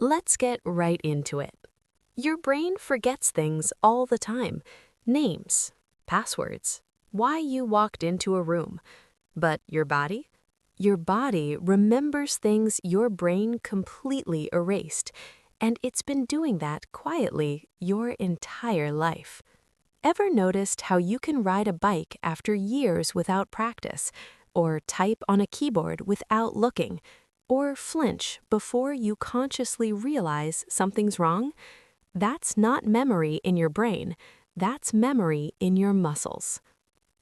Let's get right into it. Your brain forgets things all the time. Names, passwords, why you walked into a room. But your body? Your body remembers things your brain completely erased, and it's been doing that quietly your entire life. Ever noticed how you can ride a bike after years without practice, or type on a keyboard without looking, or flinch before you consciously realize something's wrong? That's not memory in your brain, that's memory in your muscles.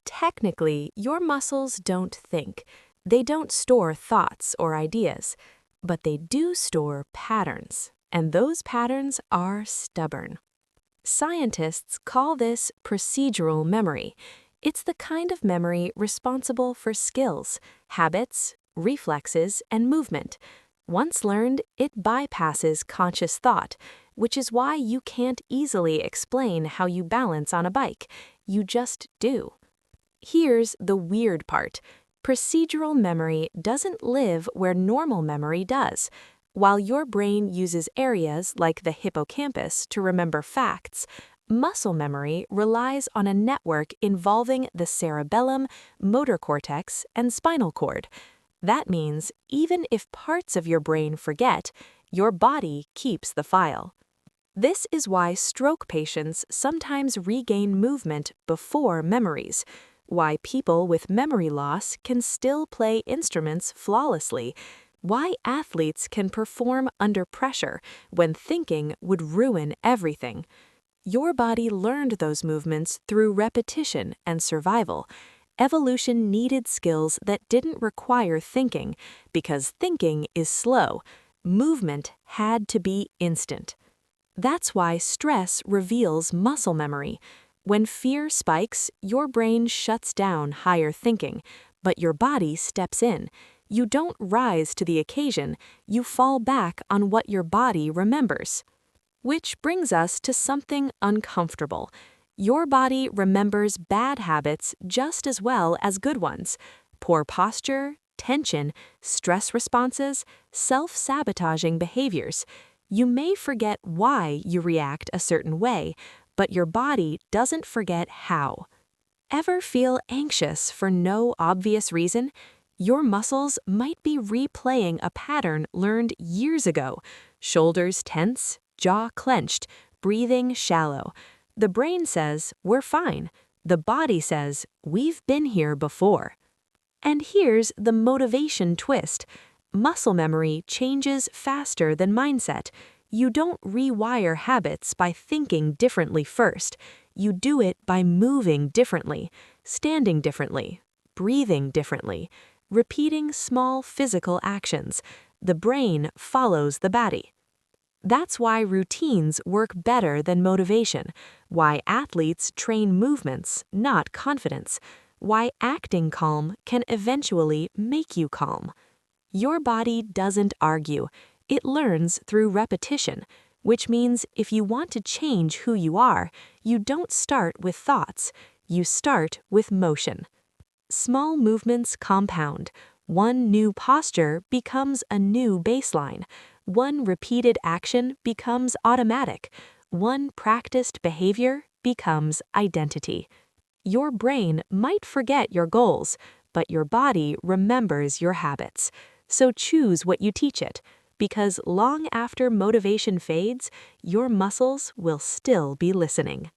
Technically, your muscles don't think. They don't store thoughts or ideas, but they do store patterns, and those patterns are stubborn. Scientists call this procedural memory. It's the kind of memory responsible for skills, habits, reflexes, and movement. Once learned, it bypasses conscious thought, which is why you can't easily explain how you balance on a bike. You just do. Here's the weird part. Procedural memory doesn't live where normal memory does. While your brain uses areas like the hippocampus to remember facts, muscle memory relies on a network involving the cerebellum, motor cortex, and spinal cord. That means even if parts of your brain forget, your body keeps the file. This is why stroke patients sometimes regain movement before memories, why people with memory loss can still play instruments flawlessly, why athletes can perform under pressure when thinking would ruin everything. Your body learned those movements through repetition and survival. Evolution needed skills that didn't require thinking because thinking is slow. Movement had to be instant. That's why stress reveals muscle memory. When fear spikes, your brain shuts down higher thinking, but your body steps in. You don't rise to the occasion, you fall back on what your body remembers. Which brings us to something uncomfortable. Your body remembers bad habits just as well as good ones. Poor posture, tension, stress responses, self-sabotaging behaviors. You may forget why you react a certain way, but your body doesn't forget how. Ever feel anxious for no obvious reason? Your muscles might be replaying a pattern learned years ago. Shoulders tense, jaw clenched, breathing shallow. The brain says, "We're fine." The body says, "We've been here before." And here's the motivation twist. Muscle memory changes faster than mindset. You don't rewire habits by thinking differently first. You do it by moving differently, standing differently, breathing differently, repeating small physical actions. The brain follows the body. That's why routines work better than motivation, why athletes train movements, not confidence, why acting calm can eventually make you calm. Your body doesn't argue. It learns through repetition, which means if you want to change who you are, you don't start with thoughts, you start with motion. Small movements compound. One new posture becomes a new baseline. One repeated action becomes automatic. One practiced behavior becomes identity. Your brain might forget your goals, but your body remembers your habits. So choose what you teach it, because long after motivation fades, your muscles will still be listening.